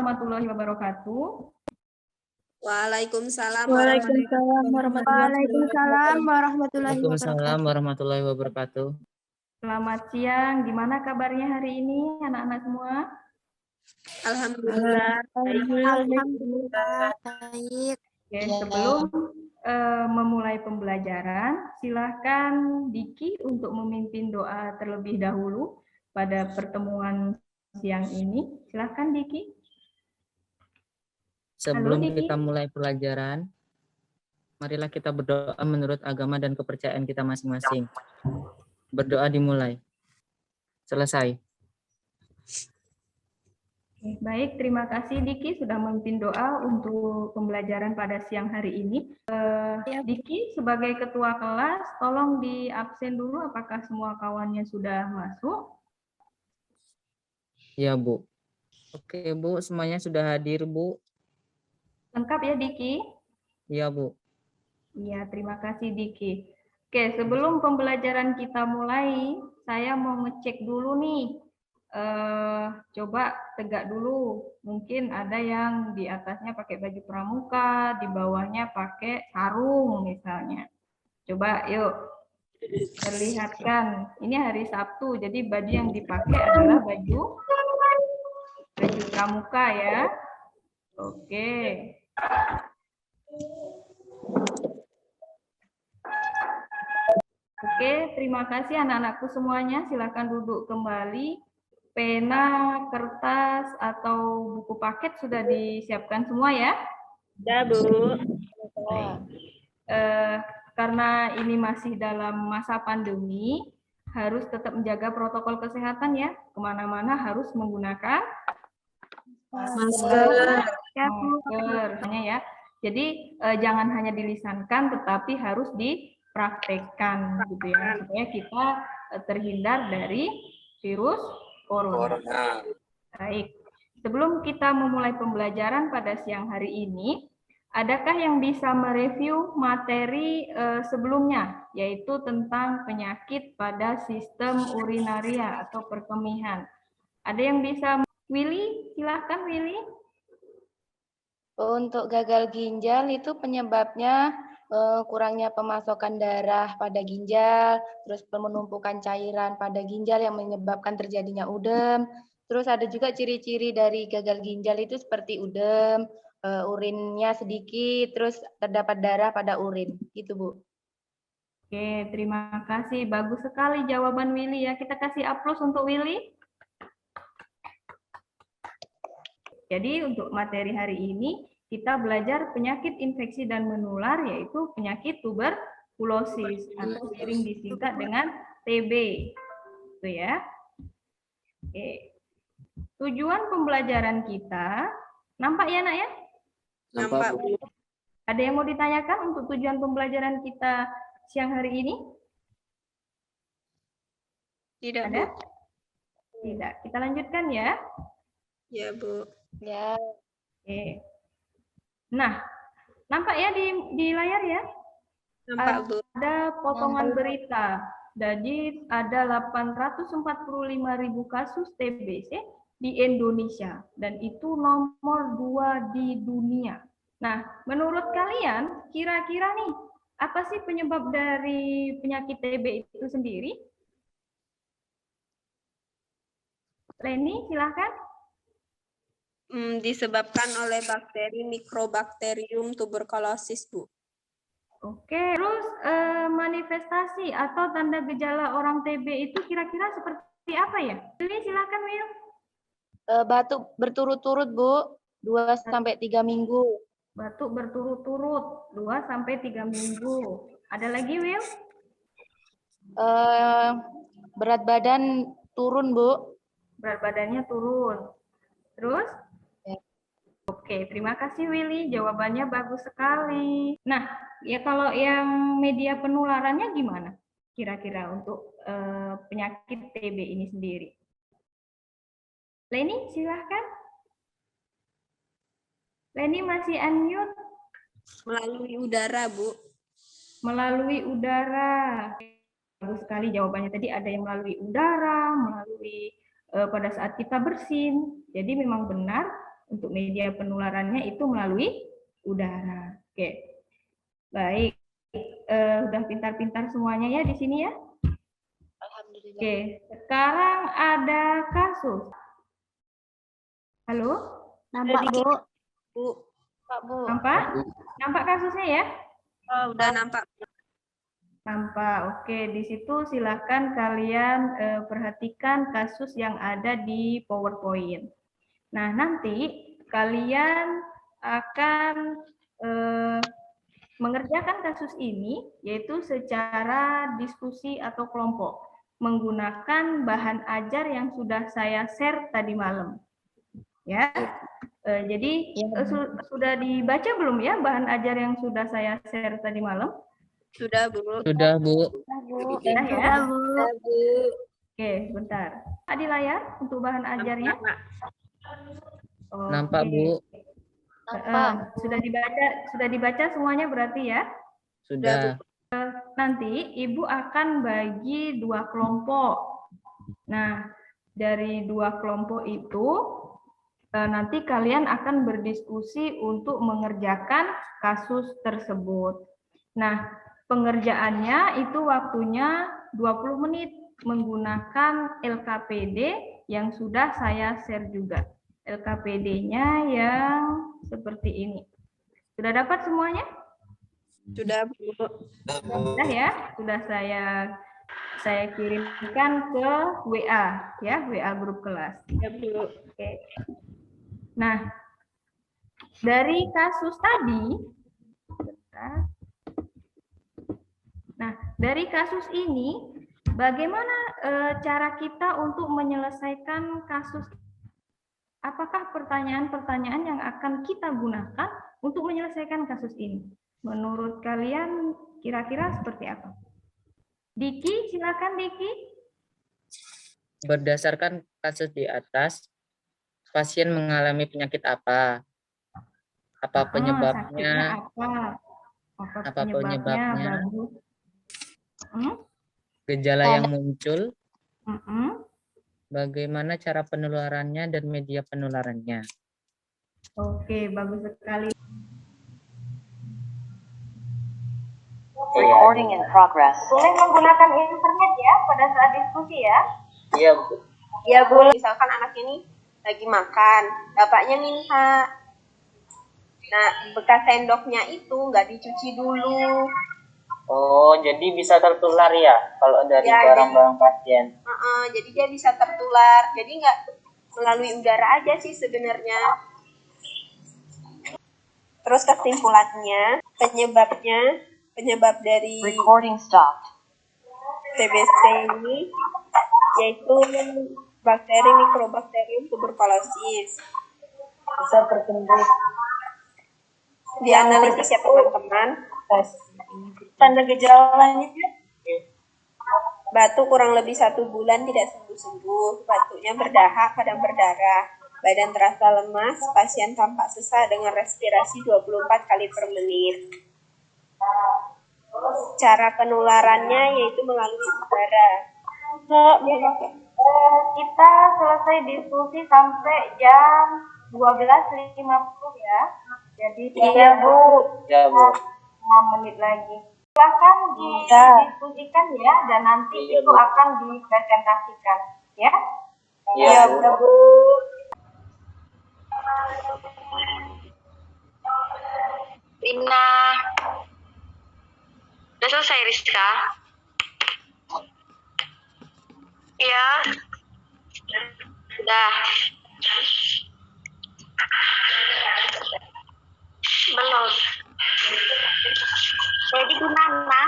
warahmatullahi wabarakatuh. Waalaikumsalam warahmatullahi wabarakatuh. Selamat siang. Gimana kabarnya hari ini anak-anak semua? Alhamdulillah. Baik. Oke, sebelum memulai pembelajaran, silahkan Diki untuk memimpin doa terlebih dahulu pada pertemuan siang ini. Silahkan Diki. Sebelum Halo, Diki. kita mulai pelajaran, marilah kita berdoa menurut agama dan kepercayaan kita masing-masing. Berdoa dimulai. Selesai. Baik, terima kasih Diki sudah memimpin doa untuk pembelajaran pada siang hari ini. Diki sebagai ketua kelas, tolong di absen dulu apakah semua kawannya sudah masuk. Ya, Bu. Oke, Bu, semuanya sudah hadir, Bu. Lengkap ya, Diki? Iya, Bu. Iya, terima kasih, Diki. Oke, sebelum pembelajaran kita mulai, saya mau ngecek dulu nih. Coba tegak dulu. Mungkin ada yang di atasnya pakai baju pramuka, di bawahnya pakai sarung misalnya. Coba yuk perlihatkan. Ini hari Sabtu, jadi baju yang dipakai adalah baju pramuka ya. Oke. Oke, terima kasih anak-anakku semuanya. Silakan duduk kembali. Pena, kertas, atau buku paket sudah disiapkan semua ya? Ya, Bu. Baik. Karena ini masih dalam masa pandemi, harus tetap menjaga protokol kesehatan ya. Kemana-mana harus menggunakan masker. Ya. Jadi jangan hanya dilisankan, tetapi harus dipraktekkan gitu ya, supaya kita terhindar dari virus corona. Baik. Sebelum kita memulai pembelajaran pada siang hari ini, adakah yang bisa mereview materi sebelumnya, yaitu tentang penyakit pada sistem urinaria atau perkemihan? Ada yang bisa? Willy, silahkan Willy. Untuk gagal ginjal itu penyebabnya kurangnya pemasokan darah pada ginjal, terus penumpukan cairan pada ginjal yang menyebabkan terjadinya udem. Terus ada juga ciri-ciri dari gagal ginjal itu seperti udem, urinnya sedikit, terus terdapat darah pada urin. Gitu, Bu. Oke, terima kasih. Bagus sekali jawaban Willy ya. Kita kasih aplaus untuk Willy. Jadi untuk materi hari ini kita belajar penyakit infeksi dan menular, yaitu penyakit tuberkulosis atau sering disingkat dengan TB. Itu ya. Oke. Tujuan pembelajaran kita, nampak ya nak ya? Nampak, Bu. Ada yang mau ditanyakan untuk tujuan pembelajaran kita siang hari ini? Tidak, Ada? Bu. Tidak. Kita lanjutkan ya. Ya, Bu. Ya. Oke. Nah, nampak ya di layar ya? Nampak, Bu. Ada potongan berita. Jadi ada 845.000 kasus TBC di Indonesia dan itu nomor 2 di dunia. Nah, menurut kalian kira-kira nih apa sih penyebab dari penyakit TB itu sendiri? Leni, silahkan. Disebabkan oleh bakteri Mycobacterium tuberculosis, Bu. Oke, terus manifestasi atau tanda gejala orang TB itu kira-kira seperti apa ya? Ini silakan Will. Batuk berturut-turut, Bu, 2-3 minggu. Batuk berturut-turut 2-3 minggu. Ada lagi Will? Berat badan turun, Bu. Berat badannya turun. Terus? Oke, terima kasih Willy. Jawabannya bagus sekali. Nah, ya kalau yang media penularannya gimana? Kira-kira untuk penyakit TB ini sendiri. Leni, silahkan. Leni masih unmute. Melalui udara, Bu. Melalui udara. Bagus sekali jawabannya. Tadi ada yang melalui udara, melalui pada saat kita bersin. Jadi memang benar Untuk media penularannya itu melalui udara. Oke, baik. Udah pintar-pintar semuanya ya di sini ya. Alhamdulillah. Oke, sekarang ada kasus. Halo? Nampak, Bu. Bu, Pak, Bu. Nampak? Nampak kasusnya ya? udah nampak. Nampak. Oke, di situ silakan kalian perhatikan kasus yang ada di PowerPoint. Nah, nanti kalian akan mengerjakan kasus ini yaitu secara diskusi atau kelompok menggunakan bahan ajar yang sudah saya share tadi malam. Ya. Jadi sudah dibaca belum ya bahan ajar yang sudah saya share tadi malam? Sudah, Bu. Sudah, Bu. Sudah ya? Bu. Oke, bentar. Ada di layar untuk bahan ajarnya? Nampak, Bu. Sudah dibaca semuanya berarti ya? Sudah. Nanti Ibu akan bagi 2 kelompok. Nah, dari 2 kelompok itu nanti kalian akan berdiskusi untuk mengerjakan kasus tersebut. Nah, pengerjaannya itu waktunya 20 menit menggunakan LKPD yang sudah saya share juga. LKPD-nya yang seperti ini. Sudah dapat semuanya? Sudah, Bu. Sudah ya? Sudah saya kirimkan ke WA ya, WA grup kelas. Ya, Bu. Oke. Nah, dari kasus tadi, dari kasus ini, bagaimana cara kita untuk menyelesaikan kasus? Apakah pertanyaan-pertanyaan yang akan kita gunakan untuk menyelesaikan kasus ini? Menurut kalian kira-kira seperti apa? Diki, silakan Diki. Berdasarkan kasus di atas, pasien mengalami penyakit apa? Apa penyebabnya? Apa penyebabnya? Bagus. Gejala yang muncul? Bagaimana cara penularannya dan media penularannya? Oke, bagus sekali. Recording in progress. Boleh menggunakan internet ya pada saat diskusi ya? Iya, Bu. Ya, Bu. Misalkan anak ini lagi makan, bapaknya minta. Nah, bekas sendoknya itu nggak dicuci dulu. Oh, jadi bisa tertular ya kalau dari Ya, barang-barang pasien. Jadi dia bisa tertular. Jadi nggak melalui udara aja sih sebenarnya. Terus kesimpulannya, penyebab dari Recording stopped. TBC ini yaitu bakteri Microbacterium tuberculosis. Bisa berbentuk Dianalisis ya teman-teman. tanda gejalanya. Batuk kurang lebih 1 bulan tidak sembuh-sembuh. Batuknya berdahak, kadang berdarah. Badan terasa lemas, pasien tampak sesak dengan respirasi 24 kali per menit. Cara penularannya yaitu melalui udara. Kita selesai diskusi sampai jam 12.50 ya. Jadi Iya, Bu. Ya, Bu. 5 menit lagi. Silahkan didiskusikan ya, dan nanti Iya, itu Bu. akan dipresentasikan ya. Iya, Bu. Lina. Udah selesai, Rizka? Iya. Udah. Belum. Jadi gimana?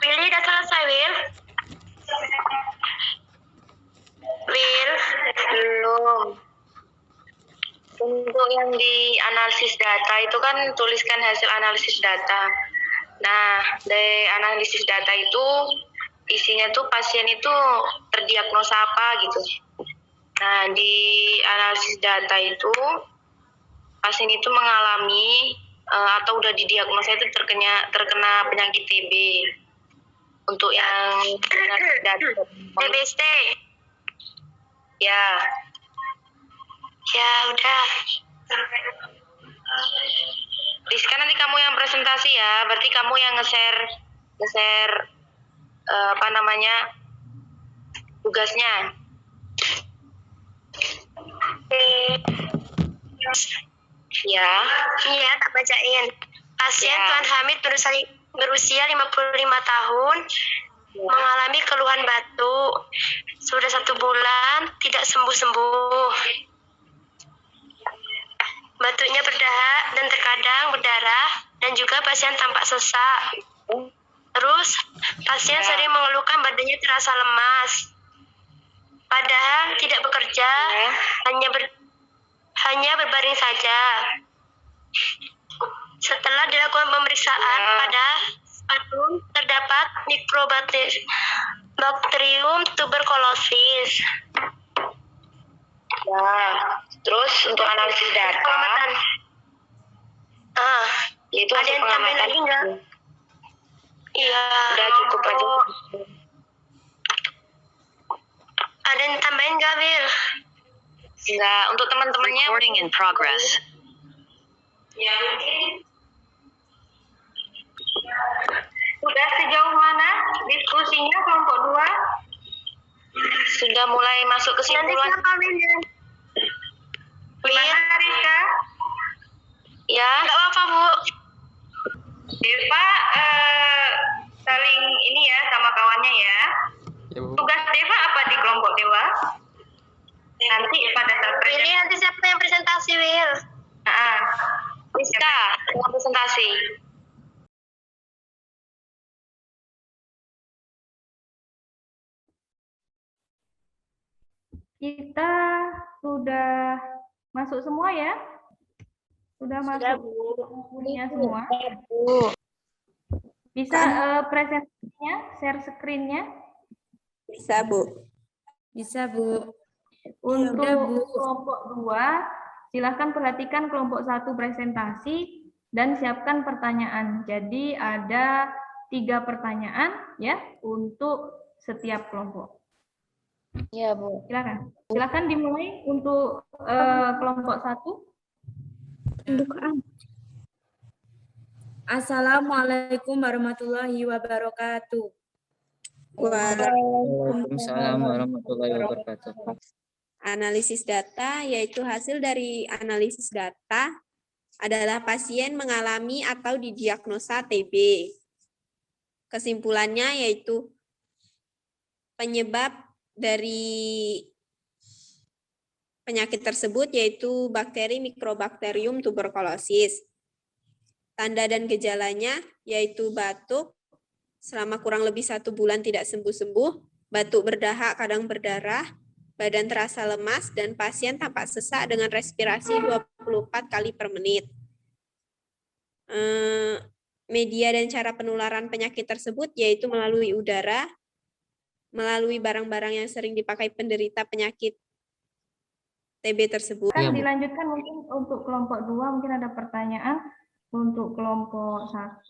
Willy udah selesai, Will? Will? Belum. Untuk yang di analisis data itu kan tuliskan hasil analisis data. Nah, dari analisis data itu isinya tuh pasien itu terdiagnosa apa gitu. Nah, di analisis data itu pasien itu mengalami atau udah didiagnosa itu terkena penyakit TB. Untuk yang analisis data TBC. Ya. Ya udah. Rizka, nanti kamu yang presentasi ya. Berarti kamu yang nge-share tugasnya. Ya. Iya, tak bacain. Pasien Ya. Tuan Hamid berusia 55 tahun, mengalami keluhan batuk. Sudah 1 bulan, tidak sembuh-sembuh. Batuknya berdahak dan terkadang berdarah, dan juga pasien tampak sesak. Terus, pasien sering mengeluhkan badannya terasa lemas. Padahal tidak bekerja, hanya berbaring saja. Setelah dilakukan pemeriksaan pada paru, terdapat Mycobacterium tuberculosis. Ya. Terus untuk analisis data, Pengamatan. yaitu Ada hasil yang tambahin pengamatan. lagi nggak? Iya. Udah cukup aja. Ada yang tambahin nggak, Wil? Enggak, untuk teman-temannya Recording in progress. Ya, sudah sejauh mana diskusinya kelompok 2? sudah mulai masuk Nanti kesimpulan. siapa, Wil? Gimana, Rizka? Ya, Nggak apa-apa, Bu. Deva saling ini ya sama kawannya ya. Ya, Bu. Tugas Deva apa di kelompok Dewa? Nanti pada saat Ini presentasi. nanti siapa yang presentasi, Wil? Rizka, dengan presentasi. Kita sudah masuk semua ya? Sudah masuk bukunya semua? Bisa presentasinya, share screen-nya? Bisa, Bu. Bisa, Bu. Untuk Udah, Bu. kelompok 2, silakan perhatikan kelompok 1 presentasi dan siapkan pertanyaan. Jadi ada 3 pertanyaan ya untuk setiap kelompok. Iya, Bu. Silakan. Silakan dimulai untuk kelompok 1. Assalamualaikum warahmatullahi wabarakatuh. Waalaikumsalam warahmatullahi wabarakatuh. Analisis data yaitu hasil dari analisis data adalah pasien mengalami atau didiagnosa TB. Kesimpulannya yaitu penyebab dari penyakit tersebut yaitu bakteri Mycobacterium tuberculosis. Tanda dan gejalanya yaitu batuk selama kurang lebih 1 bulan tidak sembuh-sembuh, batuk berdahak kadang berdarah, badan terasa lemas, dan pasien tampak sesak dengan respirasi 24 kali per menit. Media dan cara penularan penyakit tersebut yaitu melalui udara, melalui barang-barang yang sering dipakai penderita penyakit TB tersebut. Iya, Bu. Dilanjutkan mungkin untuk kelompok 2 mungkin ada pertanyaan untuk kelompok 1.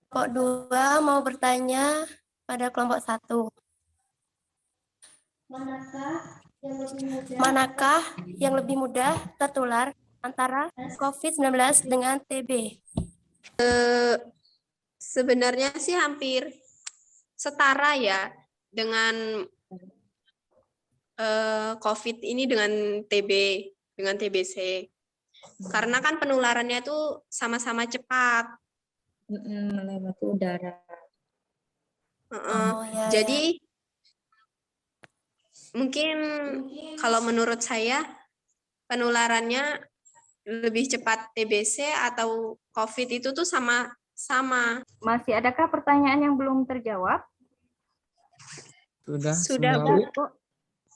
Kelompok 2 mau bertanya pada kelompok 1. Manakah yang lebih mudah tertular antara COVID-19 dengan TB? Sebenarnya sih hampir setara ya dengan COVID ini dengan TB, dengan TBC. Karena kan penularannya itu sama-sama cepat. Melewati udara. Jadi mungkin kalau menurut saya penularannya lebih cepat TBC atau COVID itu tuh sama-sama. Masih adakah pertanyaan yang belum terjawab? Sudah Sudah, semua, Bu. Bu.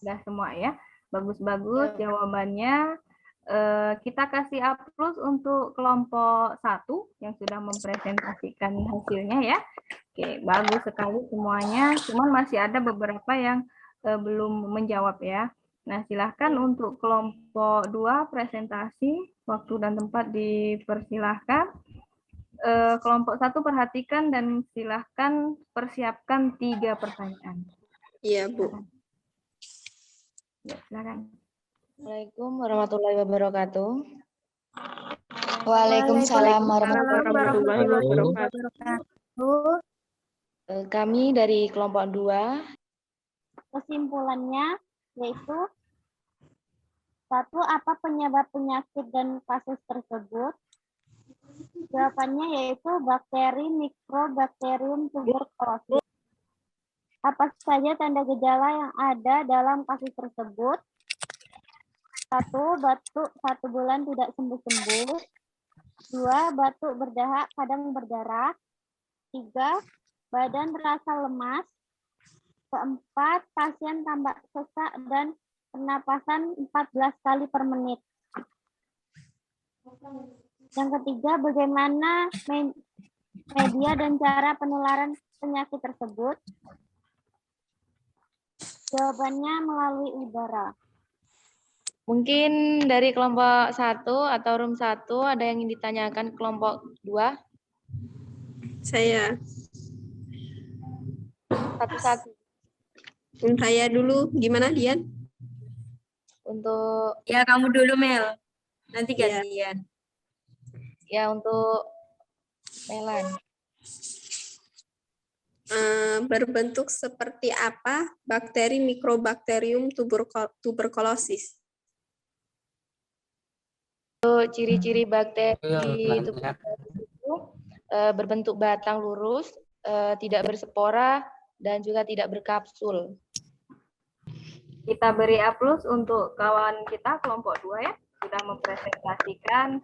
Sudah semua ya. Bagus-bagus jawabannya. Kita kasih A+ untuk kelompok 1 yang sudah mempresentasikan hasilnya ya. Oke, bagus sekali semuanya. Cuman masih ada beberapa yang belum menjawab ya. Nah, silahkan untuk kelompok 2 presentasi, waktu dan tempat dipersilahkan. Kelompok 1 perhatikan dan silahkan persiapkan 3 pertanyaan. Iya, Bu. Ya, silakan. Assalamualaikum warahmatullahi wabarakatuh. Waalaikumsalam warahmatullahi wabarakatuh. Kami dari kelompok 2. Kesimpulannya yaitu 1. Apa penyebab penyakit dan kasus tersebut? Jawabannya yaitu bakteri Mycobacterium tuberculosis. Apa saja tanda gejala yang ada dalam kasus tersebut? 1. Batuk 1 bulan tidak sembuh-sembuh. 2. Batuk berdahak kadang berdarah. 3. Badan terasa lemas. 4. Pasien tampak sesak dan pernapasan 14 kali per menit. Yang ketiga, bagaimana media dan cara penularan penyakit tersebut? Jawabannya melalui udara. Mungkin dari kelompok 1 atau room 1 ada yang ingin ditanyakan kelompok 2? Saya. Satu-satu. Saya dulu. Gimana, Dian? Untuk Ya, kamu dulu, Mel. Nanti Iya. gantian. ya untuk Melan. Berbentuk seperti apa bakteri Mycobacterium tuberculosis? Ciri-ciri bakteri Iya, tuberkulosis itu berbentuk batang lurus, tidak berspora, dan juga tidak berkapsul. Kita beri A+ untuk kawan kita kelompok 2 ya, sudah mempresentasikan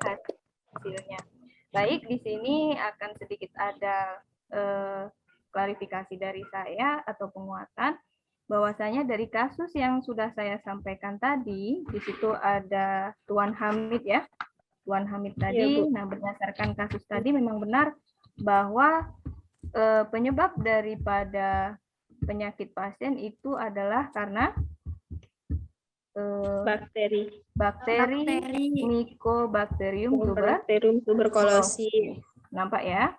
hasilnya. Baik, di sini akan sedikit ada klarifikasi dari saya atau penguatan bahwasanya dari kasus yang sudah saya sampaikan tadi, di situ ada Tuan Hamid ya. Tuan Hamid tadi, nah berdasarkan kasus tadi memang benar bahwa penyebab daripada penyakit pasien itu adalah karena bakteri Mycobacterium tuberculosis. Nampak ya?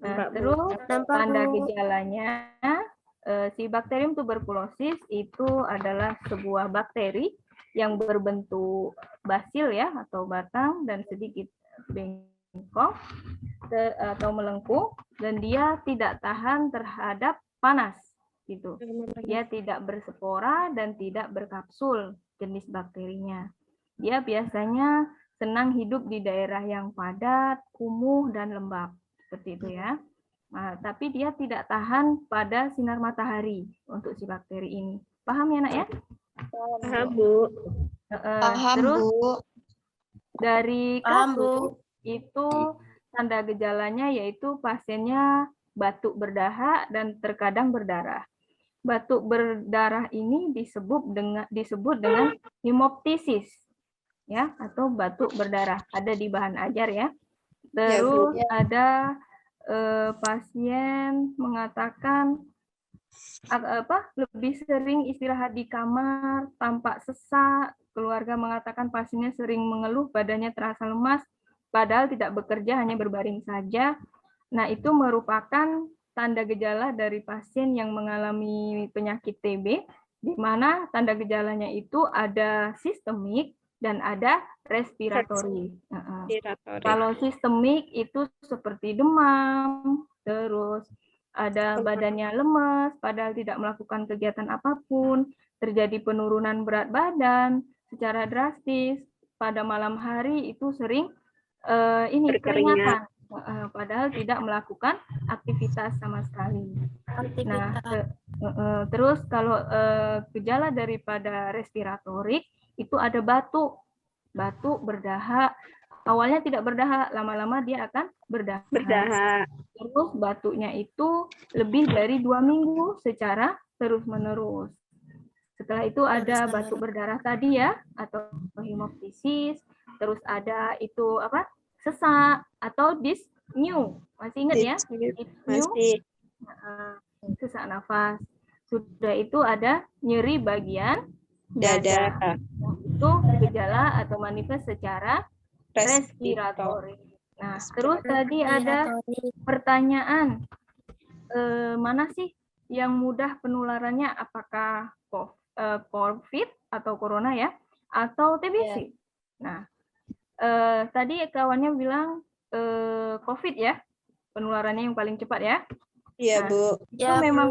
Nah, terus tanda gejalanya si Bacterium tuberculosis itu adalah sebuah bakteri yang berbentuk basil ya atau batang dan sedikit bengkok atau melengkung dan dia tidak tahan terhadap panas gitu. Dia tidak berspora dan tidak berkapsul jenis bakterinya. Dia biasanya senang hidup di daerah yang padat, kumuh dan lembab. Seperti itu ya. Nah, tapi dia tidak tahan pada sinar matahari untuk si bakteri ini. Paham ya, Nak ya? Paham, Bu. Terus dari kasus itu tanda gejalanya yaitu pasiennya batuk berdahak dan terkadang berdarah. Batuk berdarah ini disebut dengan hemoptisis ya atau batuk berdarah. Ada di bahan ajar ya. Terus ada pasien mengatakan lebih sering istirahat di kamar, tampak sesak, keluarga mengatakan pasiennya sering mengeluh, badannya terasa lemas, padahal tidak bekerja, hanya berbaring saja. Nah, itu merupakan tanda gejala dari pasien yang mengalami penyakit TB, di mana tanda gejalanya itu ada sistemik dan ada respiratori. Kalau sistemik itu seperti demam, terus ada badannya lemas, padahal tidak melakukan kegiatan apapun, terjadi penurunan berat badan secara drastis, pada malam hari itu sering keringatan, padahal tidak melakukan aktivitas sama sekali. Nah, terus kalau gejala daripada respiratorik itu ada batuk berdahak. Awalnya tidak berdahak, lama-lama dia akan berdahak. Terus batuknya itu lebih dari 2 minggu secara terus-menerus. Setelah itu ada batuk berdarah tadi ya, atau hemoptisis. Terus ada itu sesak atau dyspnea. Masih ingat ya? Masih. Sesak nafas. Sudah itu ada nyeri bagian dada. Itu gejala atau manifest secara respiratori. Nah, terus tadi ada pertanyaan, mana sih yang mudah penularannya? Apakah COVID atau corona ya? atau TBC. Nah, tadi kawannya bilang COVID ya, penularannya yang paling cepat ya. Iya, Nah, Bu. itu memang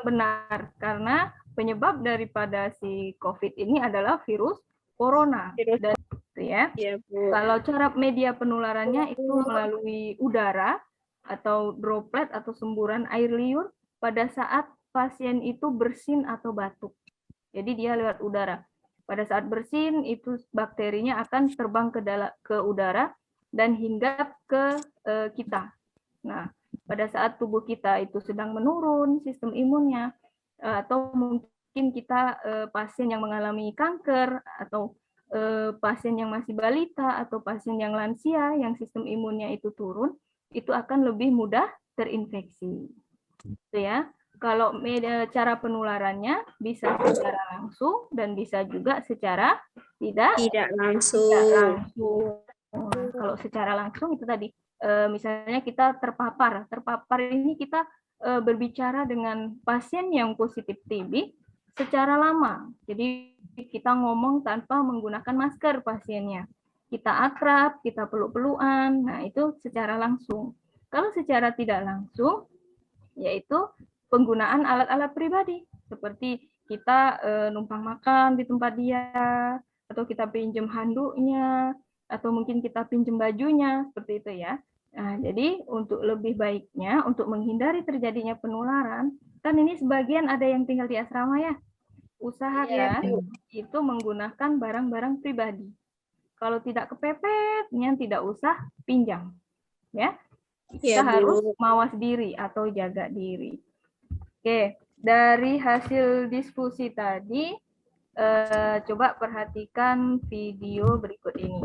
benar karena penyebab daripada si COVID ini adalah virus corona. Dan itu ya. Iya, Bu. Kalau cara media penularannya itu melalui udara atau droplet atau semburan air liur pada saat pasien itu bersin atau batuk. Jadi dia lewat udara. Pada saat bersin itu bakterinya akan terbang ke udara dan hinggap ke kita. Nah, pada saat tubuh kita itu sedang menurun sistem imunnya, atau mungkin kita pasien yang mengalami kanker, atau pasien yang masih balita, atau pasien yang lansia yang sistem imunnya itu turun, itu akan lebih mudah terinfeksi. Itu ya. Kalau cara penularannya bisa secara langsung dan bisa juga secara tidak langsung. Nah, kalau secara langsung itu tadi, misalnya kita terpapar ini kita berbicara dengan pasien yang positif TB secara lama. Jadi kita ngomong tanpa menggunakan masker pasiennya. Kita akrab, kita peluk-pelukan, nah itu secara langsung. Kalau secara tidak langsung, yaitu penggunaan alat-alat pribadi, seperti kita numpang makan di tempat dia, atau kita pinjam handuknya, atau mungkin kita pinjam bajunya, seperti itu ya. Nah, jadi untuk lebih baiknya, untuk menghindari terjadinya penularan, kan ini sebagian ada yang tinggal di asrama ya, usahakan itu menggunakan barang-barang pribadi. Kalau tidak kepepet, tidak usah pinjam, ya. Kita harus mawas diri atau jaga diri. Oke, dari hasil diskusi tadi, coba perhatikan video berikut ini.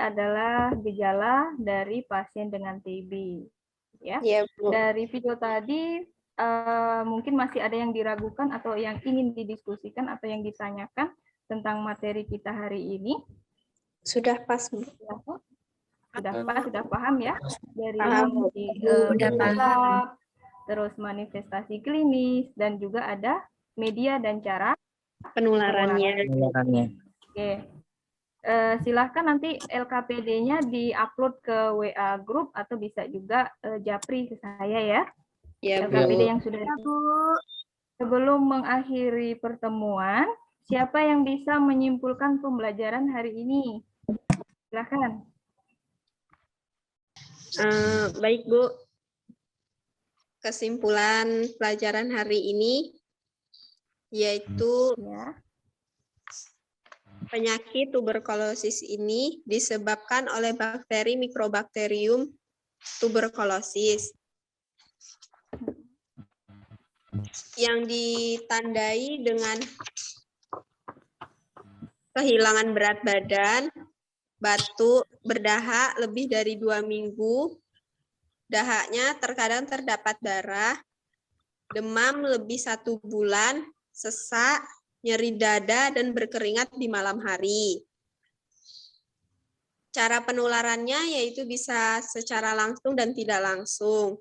Adalah gejala dari pasien dengan TB, ya. Dari video tadi mungkin masih ada yang diragukan atau yang ingin didiskusikan atau yang ditanyakan tentang materi kita hari ini. Sudah pas, Bu. Sudah paham ya dari terus manifestasi klinis dan juga ada media dan cara penularannya. Oke. Silahkan nanti LKPD-nya di-upload ke WA grup atau bisa juga japri ke saya ya. LKPD yang sudah. Sebelum mengakhiri pertemuan, siapa yang bisa menyimpulkan pembelajaran hari ini? Silahkan. Baik, Bu. Kesimpulan pelajaran hari ini yaitu penyakit tuberkulosis ini disebabkan oleh bakteri Mycobacterium tuberculosis yang ditandai dengan kehilangan berat badan, batuk, berdahak lebih dari 2 minggu, dahaknya terkadang terdapat darah, demam lebih 1 bulan, sesak, nyeri dada, dan berkeringat di malam hari. Cara penularannya yaitu bisa secara langsung dan tidak langsung.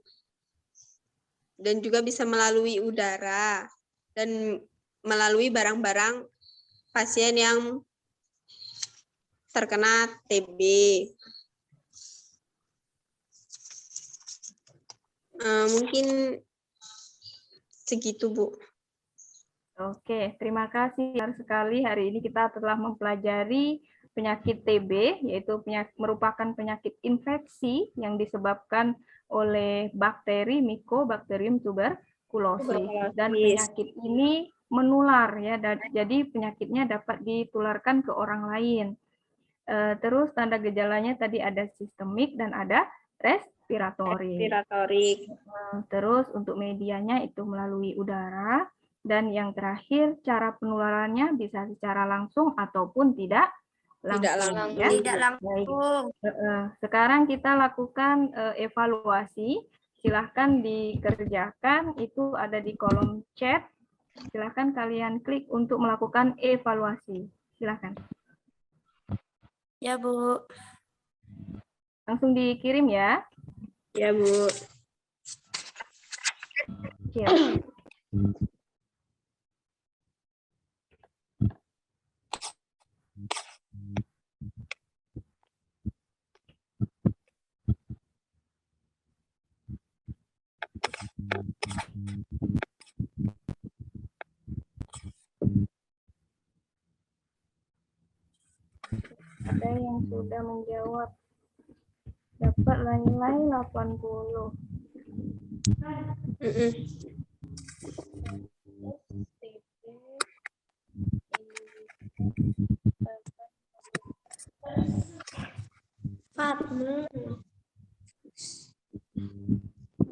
Dan juga bisa melalui udara dan melalui barang-barang pasien yang terkena TB. Mungkin segitu, Bu. Oke, terima kasih sekali. Hari ini kita telah mempelajari penyakit TB, yaitu merupakan penyakit infeksi yang disebabkan oleh bakteri Mycobacterium tuberculosis. Dan penyakit ini menular ya, jadi penyakitnya dapat ditularkan ke orang lain. Terus tanda gejalanya tadi ada sistemik dan ada respiratorik. Terus untuk medianya itu melalui udara. Dan yang terakhir, cara penularannya bisa secara langsung ataupun tidak langsung. Baik. Sekarang kita lakukan evaluasi. Silahkan dikerjakan, itu ada di kolom chat. Silahkan kalian klik untuk melakukan evaluasi. Silahkan. Ya, Bu. Langsung dikirim ya. Ya, Bu. Siap. Ada yang sudah menjawab. Dapat nilai 80.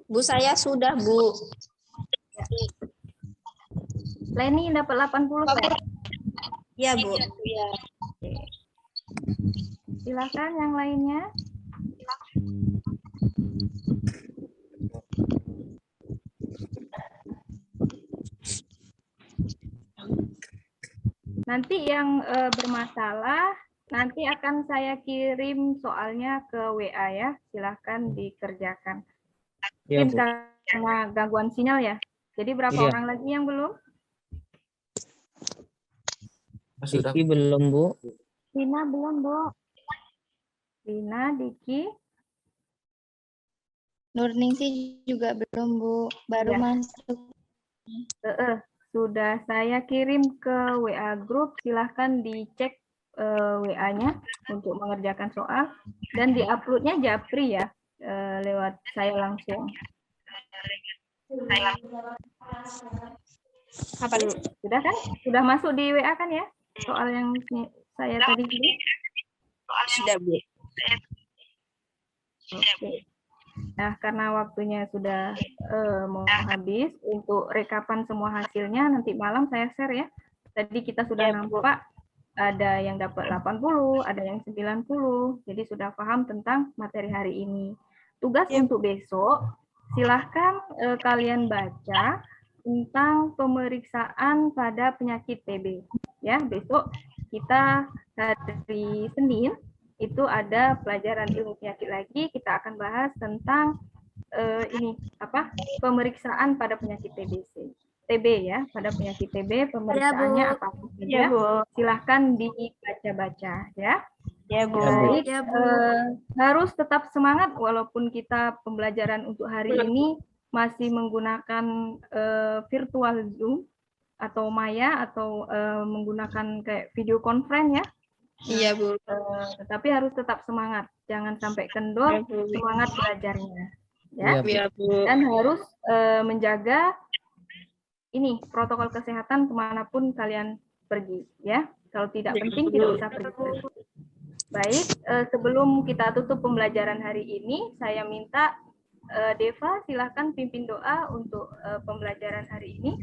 Bu, saya sudah, Bu. Leni dapat 80 ya? Iya, Bu. Silakan yang lainnya. Nanti yang bermasalah, nanti akan saya kirim soalnya ke WA ya. Silakan dikerjakan. Ya, Mungkin Bu. karena gangguan sinyal ya. Jadi berapa Iya. orang lagi yang belum? Diki belum, Bu. Lina belum, Bu. Lina, Diki. Nurningsi juga belum, Bu. Baru Ya. masuk. Sudah saya kirim ke WA grup. Silahkan dicek WA-nya untuk mengerjakan soal. Dan di-upload-nya Japri ya, lewat saya langsung. Apa nih? Sudah kan? Sudah masuk di WA kan ya? Soal yang saya tadi kirim? Sudah, Bu. Oke. Nah, karena waktunya sudah mau habis, untuk rekapan semua hasilnya nanti malam saya share ya. Tadi kita sudah nampak ada yang dapat 80, ada yang 90. Jadi sudah paham tentang materi hari ini. Tugas untuk besok, silahkan kalian baca tentang pemeriksaan pada penyakit TB. Ya, besok kita hari Senin itu ada pelajaran ilmu penyakit lagi. Kita akan bahas tentang pemeriksaan pada penyakit TB ya, pada penyakit TB pemeriksaannya apa saja. Silahkan dibaca-baca ya. Ya, Bu. Baik, harus tetap semangat walaupun kita pembelajaran untuk hari ini masih menggunakan virtual Zoom atau Maya atau menggunakan kayak video conference ya. Iya, Bu. Tetapi harus tetap semangat, jangan sampai kendor semangat belajarnya, ya. Iya, Bu. Dan harus menjaga ini protokol kesehatan kemanapun kalian pergi, ya. Kalau tidak penting tidak usah pergi. Baik, sebelum kita tutup pembelajaran hari ini, saya minta Deva silahkan pimpin doa untuk pembelajaran hari ini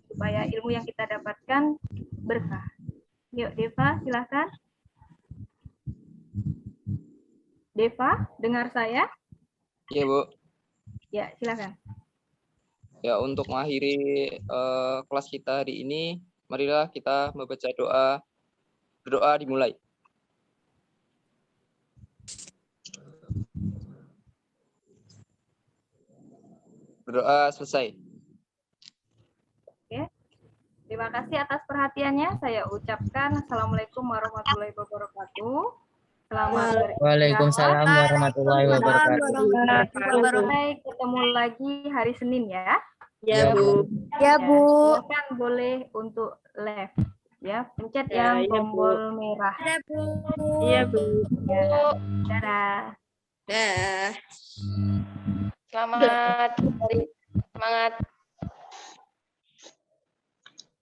supaya ilmu yang kita dapatkan berkah. Yuk, Deva, silahkan. Deva, dengar saya? Iya, Bu. Ya, silakan. Ya, untuk mengakhiri kelas kita hari ini, marilah kita membaca doa. Berdoa dimulai. Berdoa selesai. Oke. Terima kasih atas perhatiannya. Saya ucapkan Assalamualaikum warahmatullahi wabarakatuh. Selamat Waalaikumsalam warahmatullahi wabarakatuh. Sampai ketemu lagi hari Senin ya. Ya, Bu. Ya, Bu. Silakan boleh untuk live ya. pencet Ya, yang iya, Bu. tombol merah. Ada, Bu. Iya, Bu. Ya. Dadah. Dah. Selamat hari semangat